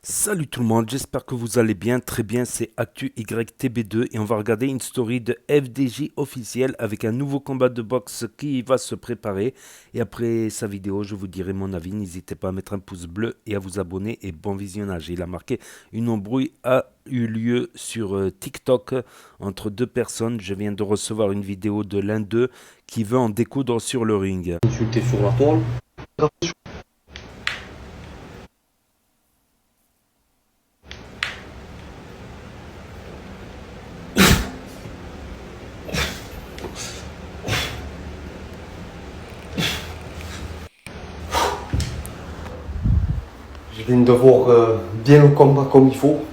Salut tout le monde, j'espère que vous allez bien, très bien, c'est Actu YTB2 et on va regarder une story de FDJ officiel avec un nouveau combat de boxe qui va se préparer. Et après sa vidéo, je vous dirai mon avis, n'hésitez pas à mettre un pouce bleu et à vous abonner et bon visionnage. Il a marqué une embrouille a eu lieu sur TikTok entre deux personnes. Je viens de recevoir une vidéo de l'un d'eux qui veut en découdre sur le ring. Insulté sur la toile. Je viens de voir bien le combat comme il faut.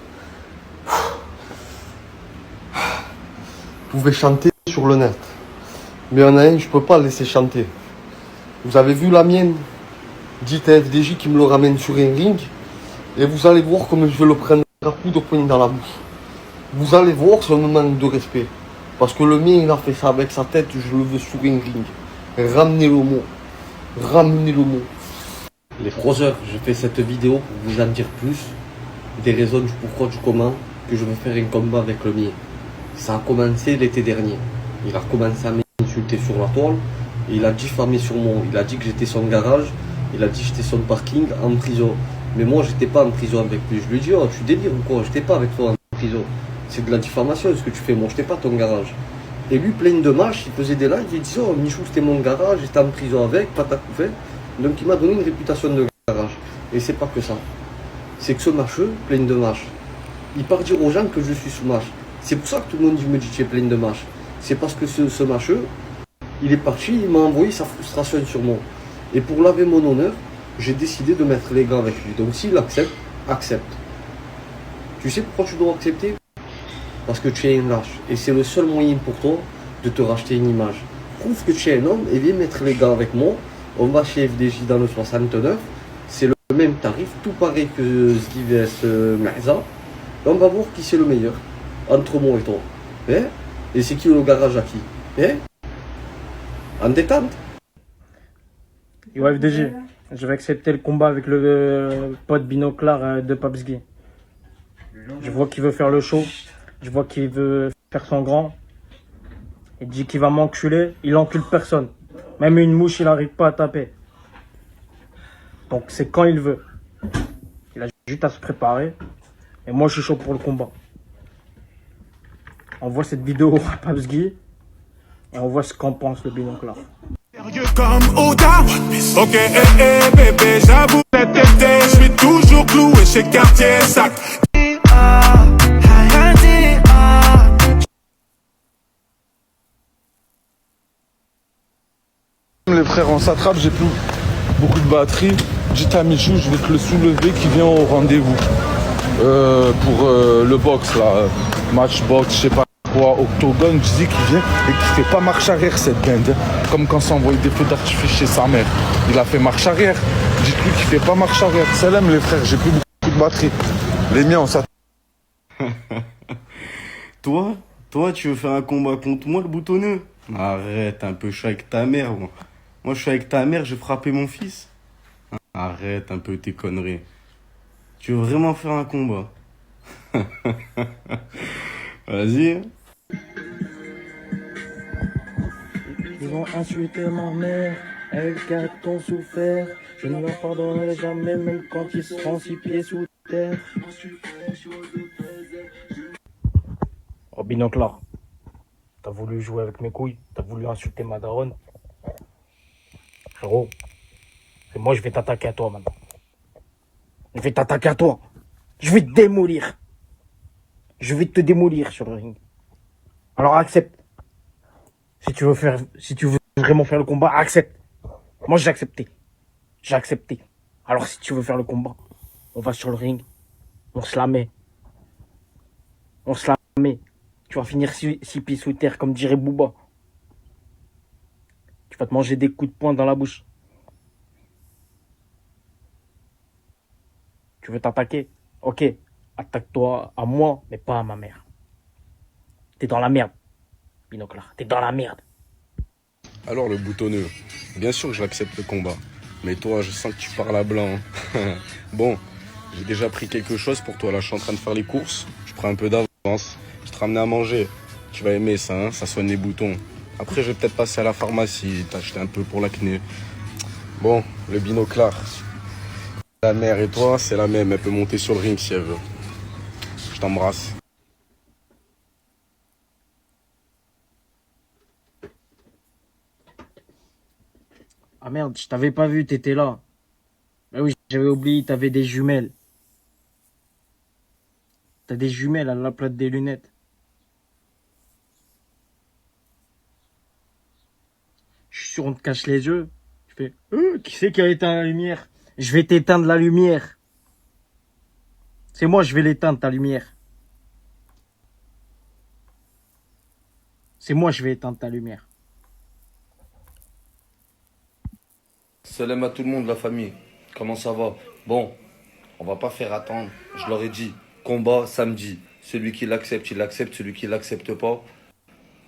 Vous pouvez chanter sur le net. Mais il y en a un, je peux pas le laisser chanter. Vous avez vu la mienne, dite à FDJ qui me le ramène sur un ring. Et vous allez voir comme je vais le prendre à coups de poing dans la bouche. Vous allez voir, c'est un manque de respect. Parce que le mien, il a fait ça avec sa tête, je le veux sur un ring. Ramenez le mot. Ramenez le mot. Les 3 heures, je fais cette vidéo pour vous en dire plus. Des raisons du pourquoi, du comment, que je veux faire un combat avec le mien. Ça a commencé l'été dernier. Il a commencé à m'insulter sur la toile. Et il a diffamé sur moi. Il a dit que j'étais son garage. Il a dit que j'étais son parking en prison. Mais moi, j'étais pas en prison avec lui. Je lui ai dit, oh, tu délires ou quoi? J'étais pas avec toi en prison. C'est de la diffamation ce que tu fais. Moi, j'étais pas ton garage. Et lui, plein de matchs, il faisait des lives. Il disait, oh, Michou, c'était mon garage. J'étais en prison avec, pas ta couvert. Donc, il m'a donné une réputation de garage. Et c'est pas que ça. C'est que ce mâcheux, plein de mâches, il part dire aux gens que je suis sous mâche. C'est pour ça que tout le monde me dit que tu es plein de mâches. C'est parce que ce mâcheux, il est parti, il m'a envoyé sa frustration sur moi. Et pour laver mon honneur, j'ai décidé de mettre les gants avec lui. Donc s'il accepte, accepte. Tu sais pourquoi tu dois accepter? Parce que tu es un lâche. Et c'est le seul moyen pour toi de te racheter une image. Prouve que tu es un homme et viens mettre les gants avec moi. On va chez FDJ dans le 69. C'est le même tarif, tout pareil que SDVS Mahza. On va voir qui c'est le meilleur. Entre moi et toi. Eh? Et c'est qui le garage à qui? Eh? En détente? Yo FDG, je vais accepter le combat avec le pote binoclard de Papsgui. Je vois qu'il veut faire le show, je vois qu'il veut faire son grand. Il dit qu'il va m'enculer, il encule personne. Même une mouche, il n'arrive pas à taper. Donc c'est quand il veut. Il a juste à se préparer. Et moi je suis chaud pour le combat. On voit cette vidéo à Papsgui et on voit ce qu'en pense le binoclard. Sérieux comme Oda. Ok, bébé, j'avoue, cet été, je suis toujours cloué chez Cartier Sac. Les frères, on s'attrape, j'ai plus beaucoup de batterie. Dites à Michou, je vais te le soulever qui vient au rendez-vous. Pour le box là, match box, je sais pas quoi, octogone, je dis qu'il vient et qu'il fait pas marche arrière cette bande. Comme quand ça envoie des feux d'artifice chez sa mère. Il a fait marche arrière. Dites-lui qu'il fait pas marche arrière. Salam les frères, j'ai plus beaucoup de batterie. Les miens, on s'attrape. Toi, tu veux faire un combat contre moi, le boutonneux? Arrête, un peu, je suis avec ta mère, moi. Moi, je suis avec ta mère, j'ai frappé mon fils. Arrête un peu tes conneries. Tu veux vraiment faire un combat? Vas-y. Ils vont insulter ma mère, elle a tant souffert. Je ne leur pardonnerai jamais, même quand ils seront 6 pieds sous terre. Oh binoclard, t'as voulu jouer avec mes couilles, t'as voulu insulter ma daronne. Frérot, et moi je vais t'attaquer à toi maintenant. Je vais t'attaquer à toi. Je vais te démolir. Je vais te démolir sur le ring. Alors accepte. Si tu veux vraiment faire le combat, accepte. Moi j'ai accepté. J'ai accepté. Alors si tu veux faire le combat, on va sur le ring. On se la met. On se la met. Tu vas finir 6 pieds sous terre comme dirait Booba. Tu vas te manger des coups de poing dans la bouche. Tu veux t'attaquer? Ok, attaque-toi à moi, mais pas à ma mère. T'es dans la merde, binoclard. T'es dans la merde. Alors le boutonneux, bien sûr que j'accepte le combat. Mais toi, je sens que tu parles à blanc. Bon, J'ai déjà pris quelque chose pour toi. Là, je suis en train de faire les courses. Je prends un peu d'avance. Je te ramène à manger. Tu vas aimer ça, hein, ça soigne les boutons. Après, je vais peut-être passer à la pharmacie, t'acheter un peu pour l'acné. Bon, le binoclard. La mère et toi, c'est la même. Elle peut monter sur le ring si elle veut. Je t'embrasse. Ah merde, je t'avais pas vu, t'étais là. Ah oui, j'avais oublié, t'avais des jumelles. T'as des jumelles à la plate des lunettes. Je suis sûr, on te cache les yeux. Je fais, qui c'est qui a éteint la lumière? Je vais t'éteindre la lumière. C'est moi, je vais l'éteindre, ta lumière. C'est moi, je vais éteindre ta lumière. Salam à tout le monde, la famille. Comment ça va? Bon, on va pas faire attendre. Je leur ai dit, combat samedi. Celui qui l'accepte, il l'accepte. Celui qui l'accepte pas,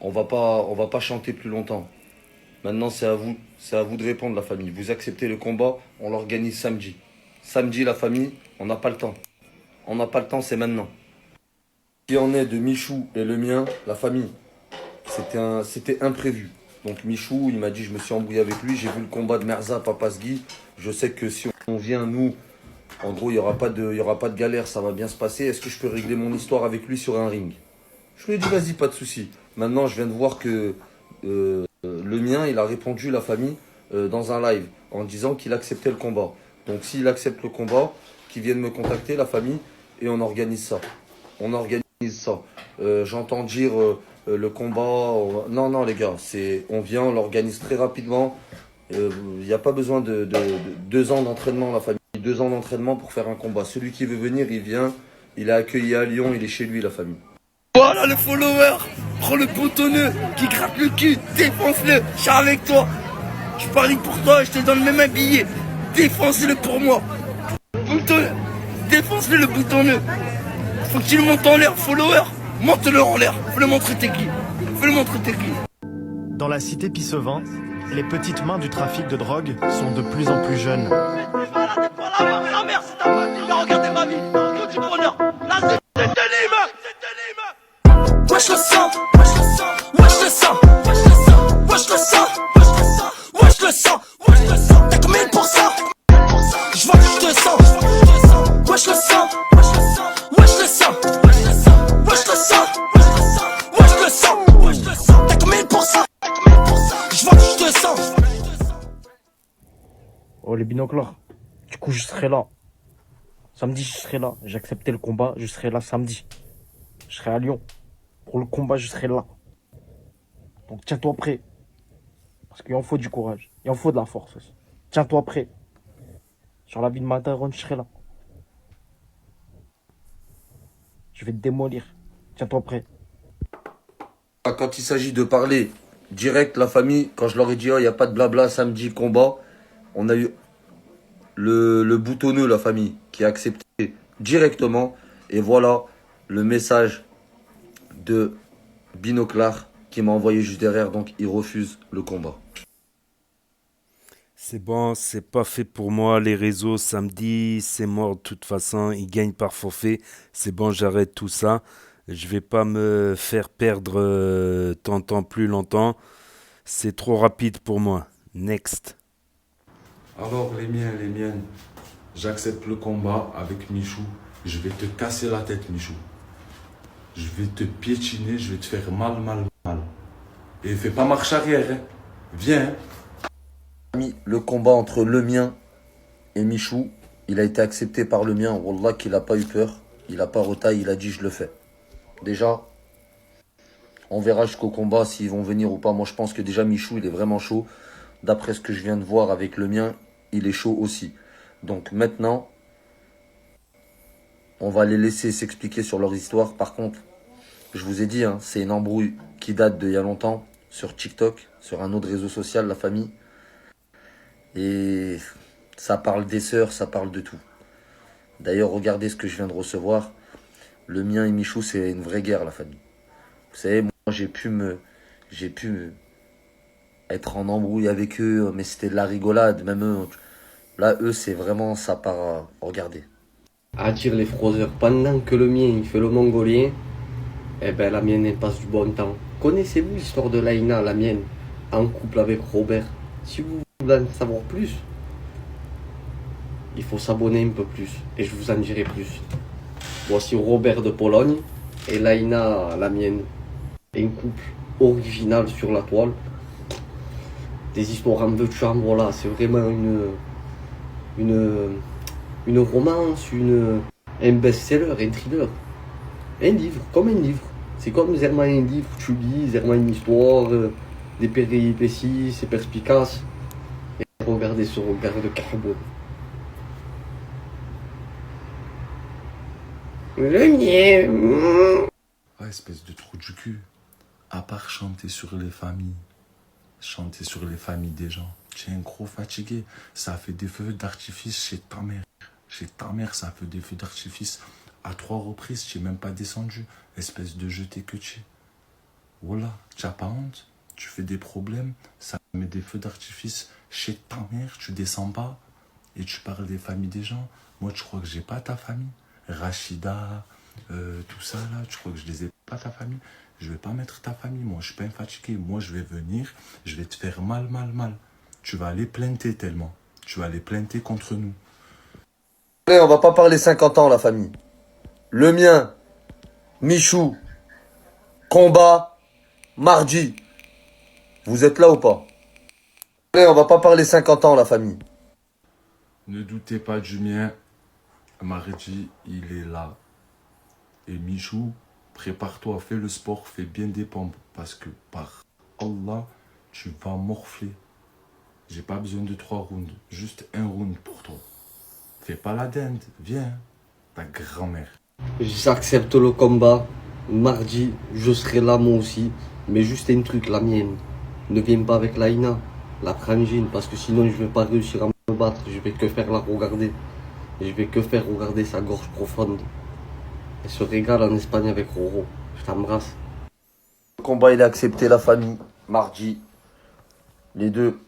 on va pas chanter plus longtemps. Maintenant, c'est à vous de répondre, la famille. Vous acceptez le combat, on l'organise samedi. Samedi, la famille, on n'a pas le temps. On n'a pas le temps, c'est maintenant. Ce qui en est de Michou et le mien, la famille, c'était imprévu. Donc Michou, il m'a dit, je me suis embrouillé avec lui, j'ai vu le combat de Merza Papasgui. Je sais que si on vient, nous, en gros, il y aura pas de galère, ça va bien se passer. Est-ce que je peux régler mon histoire avec lui sur un ring? Je lui ai dit, vas-y, pas de souci. Maintenant, je viens de voir que le mien, il a répondu, la famille, dans un live, en disant qu'il acceptait le combat. Donc s'il accepte le combat, qu'il vienne me contacter, la famille, et on organise ça. On organise ça. J'entends dire le combat. Non, non, les gars, on vient, on l'organise très rapidement. Il n'y a pas besoin de 2 ans d'entraînement, la famille. 2 ans d'entraînement pour faire un combat. Celui qui veut venir, il vient. Il est accueilli à Lyon, il est chez lui, la famille. Voilà le follower. Prends le boutonneux qui gratte le cul. Défonce-le. Je suis avec toi. Je parie pour toi, je te donne même un billet. Défonce-le pour moi. Boutonneux. Défonce-le, le boutonneux. Faut que tu le montes en l'air, follower. Monte-le en l'air. Fais-le montrer t'es qui. Fais-le montrer t'es qui. Dans la cité Pissevin, les petites mains du trafic de drogue sont de plus en plus jeunes. La mère, c'est ta famille. Regardez ma vie. Que du bonheur. Là, c'est de l'îme. Wesh le sang. Wesh le sang. Wesh le sang. Wesh le sang. Wesh le sang. Wesh le sang. Wesh le sang. T'as combien pour ça? Je vois que je te sens. Wesh le sang. Wesh le sang. Wesh le sang. Wesh le sang. Wesh le sang. Wesh le sang. Wesh le sang. T'as combien pour ça? Je vois que je te sens. Oh, les binoclars. Du coup, je serai là. Samedi, je serai là. J'ai accepté le combat, je serai là samedi. Je serai à Lyon. Pour le combat, je serai là. Donc, tiens-toi prêt. Parce qu'il en faut du courage. Il en faut de la force aussi. Tiens-toi prêt. Sur la vie de Mataron, je serai là. Je vais te démolir. Tiens-toi prêt. Quand il s'agit de parler direct, la famille, quand je leur ai dit, oh, il n'y a pas de blabla, samedi, combat, on a eu le boutonneux, la famille, qui a accepté directement. Et voilà le message de Binoclard qui m'a envoyé juste derrière, donc il refuse le combat. C'est bon, c'est pas fait pour moi. Les réseaux, samedi, c'est mort de toute façon. Ils gagnent par forfait. C'est bon, j'arrête tout ça. Je vais pas me faire perdre ton temps plus longtemps. C'est trop rapide pour moi. Next. Alors les miens, les miennes, j'accepte le combat avec Michou. Je vais te casser la tête, Michou. Je vais te piétiner, je vais te faire mal, mal, mal. Et fais pas marche arrière, hein. Viens. Le combat entre le mien et Michou, il a été accepté par le mien. Wallah qu'il a pas eu peur. Il a pas retaillé, il a dit je le fais. Déjà, on verra jusqu'au combat s'ils vont venir ou pas. Moi je pense que déjà Michou il est vraiment chaud. D'après ce que je viens de voir avec le mien, il est chaud aussi. Donc maintenant, on va les laisser s'expliquer sur leur histoire. Par contre, je vous ai dit, hein, c'est une embrouille qui date d'il y a longtemps sur TikTok, sur un autre réseau social, la famille. Et ça parle des sœurs, ça parle de tout. D'ailleurs, regardez ce que je viens de recevoir. Le mien et Michou, c'est une vraie guerre, la famille. Vous savez, moi, j'ai pu être en embrouille avec eux, mais c'était de la rigolade. Même eux, là, eux, c'est vraiment, ça part. Regardez. attire les fraudeurs. Pendant que le mien il fait le mongolien, eh ben la mienne elle passe du bon temps. Connaissez-vous l'histoire de Laïna, la mienne, en couple avec Robert? Si vous voulez en savoir plus, il faut s'abonner un peu plus et je vous en dirai plus. Voici Robert de Pologne et Laïna, la mienne. Un couple original sur la toile. Des histoires en deux de chambre, là, c'est vraiment une romance, un best-seller, un thriller. Un livre, comme un livre. C'est comme Zerman un livre, tu lis, Zerman une histoire, des péripéties, c'est perspicace. Et regardez ce regard de carbone. Le mien. Ah, espèce de trou du cul. À part chanter sur les familles. Chanter sur les familles des gens. Tu es un gros fatigué. Ça fait des feux d'artifice chez ta mère. Chez ta mère, ça fait des feux d'artifice. À 3 reprises, tu n'es même pas descendu. Espèce de jeté que tu es. Voilà, tu n'as pas honte. Tu fais des problèmes. Ça met des feux d'artifice chez ta mère. Tu descends pas. Et tu parles des familles des gens. Moi, tu crois que j'ai pas ta famille? Rachida, tout ça là, tu crois que je les ai pas ta famille? Je vais pas mettre ta famille, moi je suis pas un fatigué. Moi je vais venir, je vais te faire mal. Tu vas aller plainter tellement. Tu vas aller plainter contre nous. Allez, on va pas parler 50 ans la famille. Le mien, Michou, combat, mardi. Vous êtes là ou pas? Allez, on va pas parler 50 ans la famille. Ne doutez pas du mien. Mardi, il est là. Et Michou, prépare-toi, fais le sport, fais bien des pompes. Parce que par Allah, tu vas morfler. J'ai pas besoin de 3 rounds, juste un round pour toi. Fais pas la dinde, viens, ta grand-mère. J'accepte le combat. Mardi, je serai là moi aussi. Mais juste un truc, la mienne. Ne viens pas avec Laïna, la frangine, parce que sinon je vais pas réussir à me battre. Je vais que faire la regarder. Et je vais que faire regarder sa gorge profonde. Elle se régale en Espagne avec Roro. Je t'embrasse. Le combat, il a accepté la famille. Mardi. Les deux,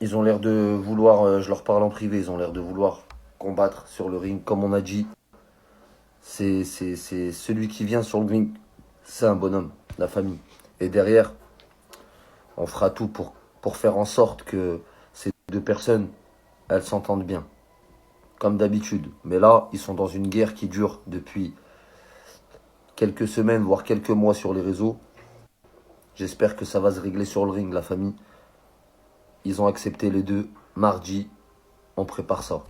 ils ont l'air de vouloir, je leur parle en privé, ils ont l'air de vouloir combattre sur le ring. Comme on a dit, c'est celui qui vient sur le ring. C'est un bonhomme, la famille. Et derrière, on fera tout pour faire en sorte que ces deux personnes, elles s'entendent bien. Comme d'habitude. Mais là, ils sont dans une guerre qui dure depuis quelques semaines, voire quelques mois sur les réseaux. J'espère que ça va se régler sur le ring, la famille. Ils ont accepté les deux. Mardi, on prépare ça.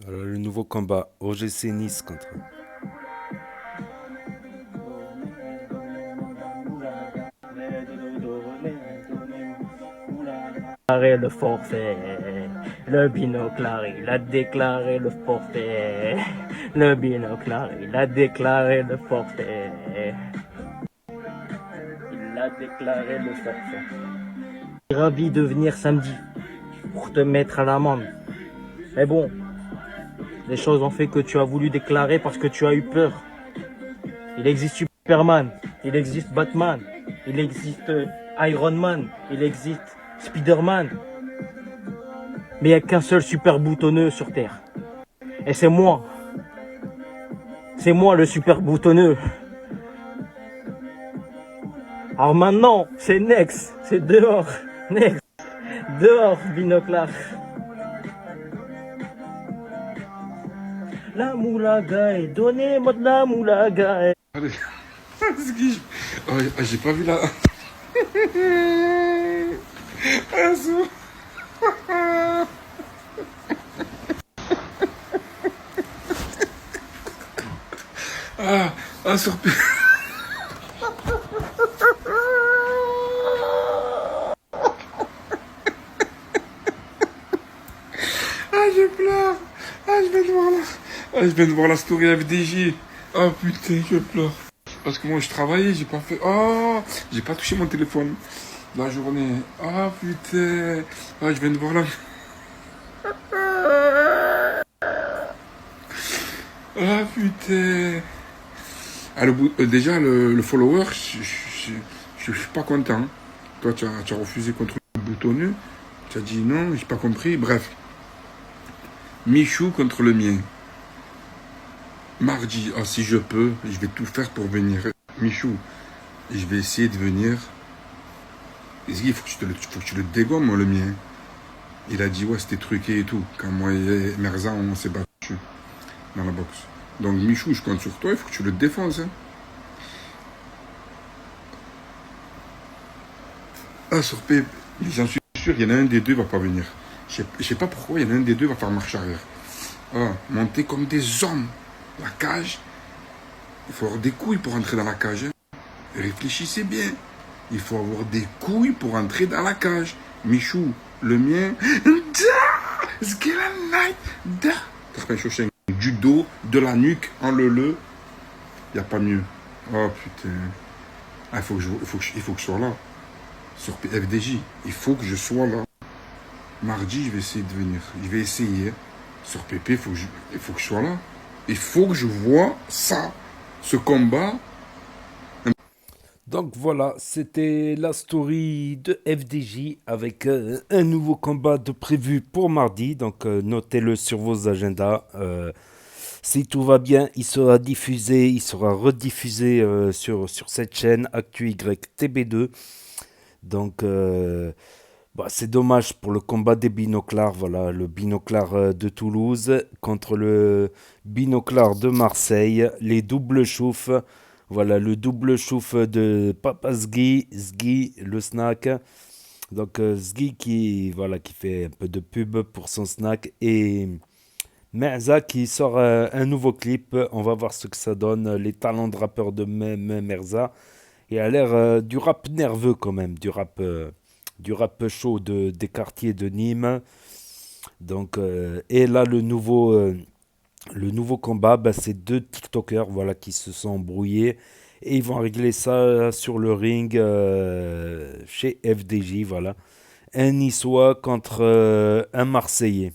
Alors, le nouveau combat, OGC Nice contre... Déclaré le forfait, le binoclard, il a déclaré le forfait, le binoclard, il a déclaré le forfait, il a déclaré le forfait. Ravi de venir samedi pour te mettre à l'amende. Mais bon, les choses ont fait que tu as voulu déclarer parce que tu as eu peur. Il existe Superman, il existe Batman, il existe Iron Man, il existe Spider-Man. Mais il n'y a qu'un seul super boutonneux sur Terre. Et c'est moi. C'est moi le super boutonneux. Alors maintenant, c'est Nex. C'est dehors. Nex. Dehors, binoclard. La moulaga, donnez-moi de la moulaga. Allez. J'ai pas vu la... sur... je pleure. Je viens de voir la story FDJ. Oh putain, je pleure. Parce que moi je travaillais, j'ai pas fait... Oh, j'ai pas touché mon téléphone la journée. Oh putain. Je viens de voir la... Ah putain. Déjà le follower, je suis pas content. Toi tu as refusé contre le boutonneux. Tu as dit non, j'ai pas compris. Bref. Michou contre le mien. Mardi, si je peux, je vais tout faire pour venir. Michou, je vais essayer de venir. Il faut que tu le dégommes, moi, le mien. Il a dit, ouais, c'était truqué et tout. Quand moi et Merza, on s'est battu dans la boxe. Donc, Michou, je compte sur toi, il faut que tu le défenses. Sur P, j'en suis sûr, il y en a un des deux qui va pas venir. Je sais pas pourquoi, il y en a un des deux qui va faire marche arrière. Monter comme des hommes. La cage, il faut avoir des couilles pour entrer dans la cage. Réfléchissez bien. Il faut avoir des couilles pour entrer dans la cage. Michou, le mien. Du dos, de la nuque, en le. Il n'y a pas mieux. Oh putain. Il faut que je sois là. Sur FDJ. Il faut que je sois là. Mardi, je vais essayer de venir. Je vais essayer. Sur PP, il faut que je sois là. Il faut que je vois ça. Ce combat. Donc voilà, c'était la story de FDJ avec un nouveau combat de prévu pour mardi. Donc notez-le sur vos agendas. Si tout va bien, il sera diffusé, il sera rediffusé sur cette chaîne Actu Y TB2. Donc c'est dommage pour le combat des binoclars. Voilà, le binoclar de Toulouse contre le binoclar de Marseille. Les doubles choufs. Voilà, le double chouf de Papa Zgui, le snack. Donc Zgui qui fait un peu de pub pour son snack. Et Merza qui sort un nouveau clip. On va voir ce que ça donne. Les talents de rappeur de Merza. Il a l'air du rap nerveux quand même. Du rap chaud des quartiers de Nîmes. Donc, et là, le nouveau combat, c'est deux TikTokers qui se sont embrouillés et ils vont régler ça sur le ring chez FDJ. Voilà. Un Niçois contre un Marseillais.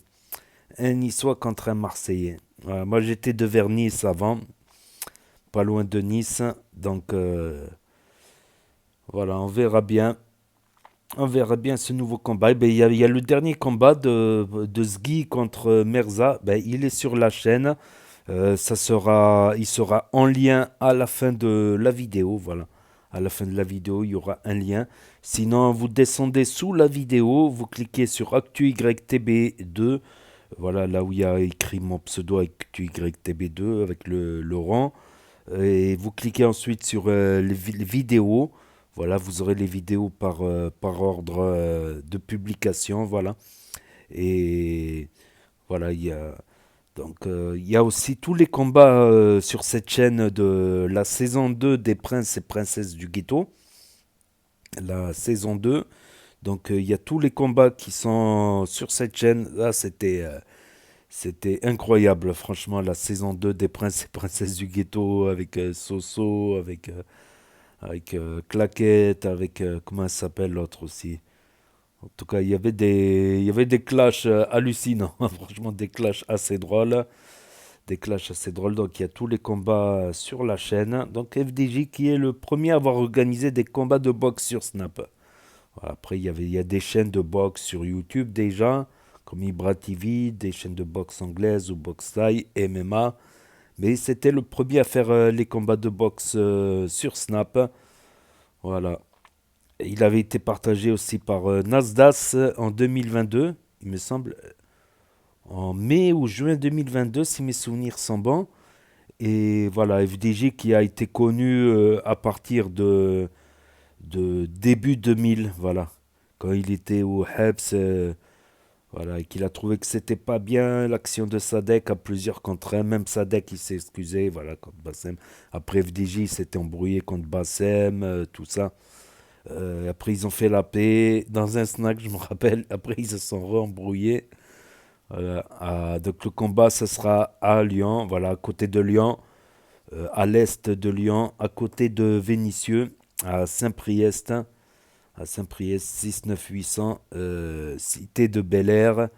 Un Niçois contre un Marseillais. Voilà, moi j'étais de vers Nice avant, pas loin de Nice. Donc voilà, on verra bien. On verra bien ce nouveau combat. Il y a le dernier combat de Zgui contre Merza. Il est sur la chaîne. Il sera en lien à la fin de la vidéo. Voilà. À la fin de la vidéo, il y aura un lien. Sinon, vous descendez sous la vidéo. Vous cliquez sur ActuYTB2. Voilà, là où il y a écrit mon pseudo ActuYTB2 avec le rang. Et vous cliquez ensuite sur les vidéos. Voilà, vous aurez les vidéos par ordre de publication, voilà. Et voilà, il y a aussi tous les combats sur cette chaîne de la saison 2 des Princes et Princesses du Ghetto. La saison 2. Donc, il y a tous les combats qui sont sur cette chaîne. Là, c'était incroyable, franchement, la saison 2 des Princes et Princesses du Ghetto avec Soso, avec Claquette, avec comment elle s'appelle l'autre aussi. En tout cas, il y avait des clashs hallucinants, franchement des clashs assez drôles. Des clashs assez drôles, donc il y a tous les combats sur la chaîne. Donc FDJ qui est le premier à avoir organisé des combats de boxe sur Snap. Voilà, après, il y a des chaînes de boxe sur YouTube déjà, comme Ibra TV, des chaînes de boxe anglaise ou boxe Thai, MMA. Mais c'était le premier à faire les combats de boxe sur Snap. Voilà. Et il avait été partagé aussi par Nasdaq en 2022, il me semble. En mai ou juin 2022, si mes souvenirs sont bons. Et voilà, FDJ qui a été connu à partir de début 2000, voilà. Quand il était au Hebs, voilà, et qu'il a trouvé que c'était pas bien l'action de Sadek à plusieurs contre un. Même Sadek, il s'est excusé, voilà, contre Bassem. Après FDJ, il s'était embrouillé contre Bassem, tout ça. Après, ils ont fait la paix dans un snack, je me rappelle. Après, ils se sont re-embrouillés. Voilà. Donc, le combat, ce sera à Lyon, voilà, à côté de Lyon, à l'est de Lyon, à côté de Vénissieux, à Saint-Priest. À Saint-Priest, 69800, cité de Bel-Air.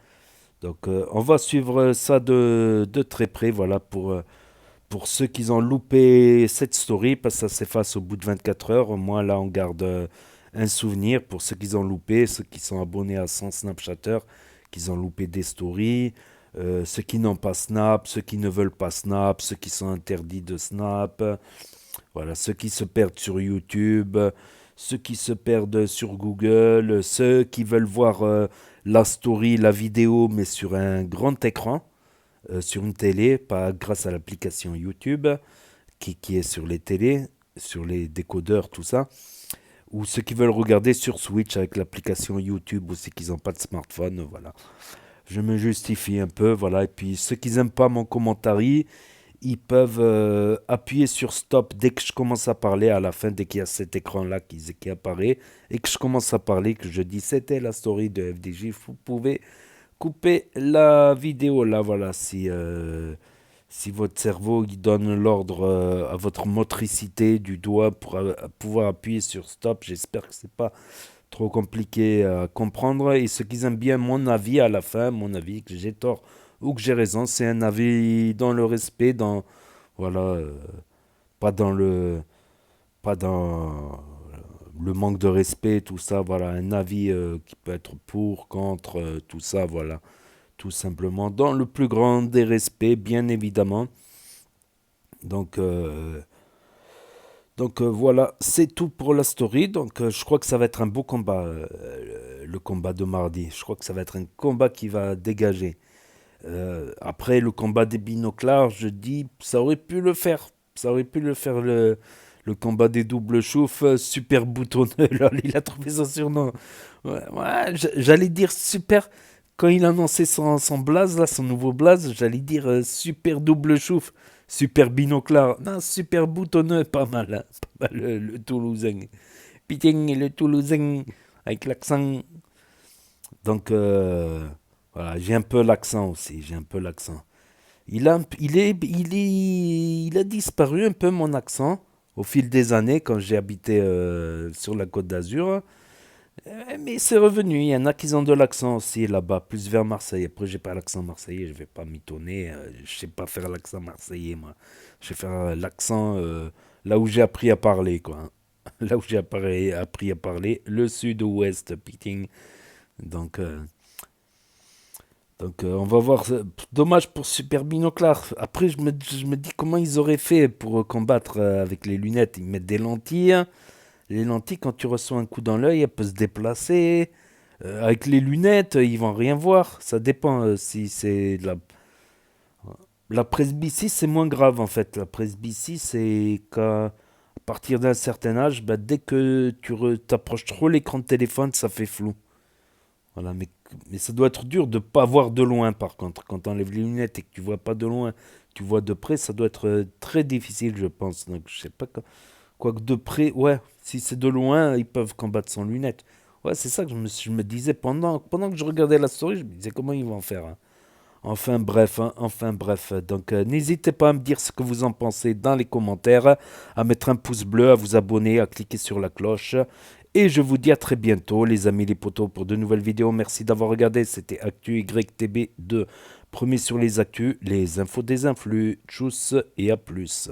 Donc, on va suivre ça de très près, voilà, pour ceux qui ont loupé cette story, parce que ça s'efface au bout de 24 heures. Au moins, là, on garde un souvenir pour ceux qui ont loupé, ceux qui sont abonnés à 100 Snapchatters, qui ont loupé des stories. ceux qui n'ont pas Snap, ceux qui ne veulent pas Snap, ceux qui sont interdits de Snap, voilà, ceux qui se perdent sur YouTube, ceux qui se perdent sur Google, ceux qui veulent voir la story, la vidéo, mais sur un grand écran, sur une télé, pas grâce à l'application YouTube qui est sur les télés, sur les décodeurs, tout ça, ou ceux qui veulent regarder sur Switch avec l'application YouTube aussi qu'ils n'ont pas de smartphone, voilà. Je me justifie un peu, voilà. Et puis ceux qui n'aiment pas mon commentaire, ils peuvent appuyer sur stop dès que je commence à parler, à la fin, dès qu'il y a cet écran-là qui apparaît, et que je commence à parler, que je dis c'était la story de FDJ, vous pouvez couper la vidéo là, voilà, si votre cerveau il donne l'ordre à votre motricité du doigt pour pouvoir appuyer sur stop. J'espère que c'est pas trop compliqué à comprendre. Et ceux qui aiment bien mon avis à la fin, mon avis, que j'ai tort ou que j'ai raison, c'est un avis dans le respect, dans voilà, pas dans le manque de respect, tout ça, voilà, un avis qui peut être pour, contre, tout ça, voilà, tout simplement, dans le plus grand des respects, bien évidemment. Donc, voilà, c'est tout pour la story. Donc je crois que ça va être un beau combat, le combat de mardi. Je crois que ça va être un combat qui va dégager. Après le combat des binoclars, je dis, ça aurait pu le faire. Ça aurait pu le faire le combat des doubles choufs, super boutonneux. Là, il a trouvé son surnom. Ouais, j'allais dire super. Quand il a annoncé son blaze, là, son nouveau blaze, j'allais dire super double chouf. Super binoclard. Non, super boutonneux, pas mal. Hein, pas mal le Toulousain. Putain, le Toulousain avec l'accent. Donc, voilà, j'ai un peu l'accent aussi. J'ai un peu l'accent. Il a disparu un peu mon accent au fil des années quand j'ai habité sur la Côte d'Azur. Mais c'est revenu. Il y en a qui ont de l'accent aussi là-bas, plus vers Marseille. Après, j'ai pas l'accent marseillais, je vais pas mitonner. Je sais pas faire l'accent marseillais, moi. Je vais faire l'accent là où j'ai appris à parler, quoi. Là où j'ai appris à parler, le sud-ouest, putain. Donc, on va voir. Dommage pour Super Binoclar. Après, je me dis comment ils auraient fait pour combattre avec les lunettes. Ils mettent des lentilles. Les lentilles, quand tu reçois un coup dans l'œil, elles peuvent se déplacer. Avec les lunettes, ils vont rien voir. Ça dépend si c'est de la presbytie, c'est moins grave en fait. La presbytie, c'est qu'à partir d'un certain âge, bah, dès que tu t'approches trop l'écran de téléphone, ça fait flou. Voilà, mais ça doit être dur de ne pas voir de loin par contre. Quand tu enlèves les lunettes et que tu vois pas de loin, tu vois de près, ça doit être très difficile, je pense. Donc je sais pas quoique de près, ouais, si c'est de loin, ils peuvent combattre sans lunettes. Ouais, c'est ça que je me disais pendant que je regardais la story, je me disais comment ils vont faire. Hein. Enfin bref, hein, enfin bref. Donc n'hésitez pas à me dire ce que vous en pensez dans les commentaires, à mettre un pouce bleu, à vous abonner, à cliquer sur la cloche. Et je vous dis à très bientôt les amis les potos pour de nouvelles vidéos. Merci d'avoir regardé, c'était Actu YTB2. Premier sur les actus, les infos des influx. Tchuss et à plus.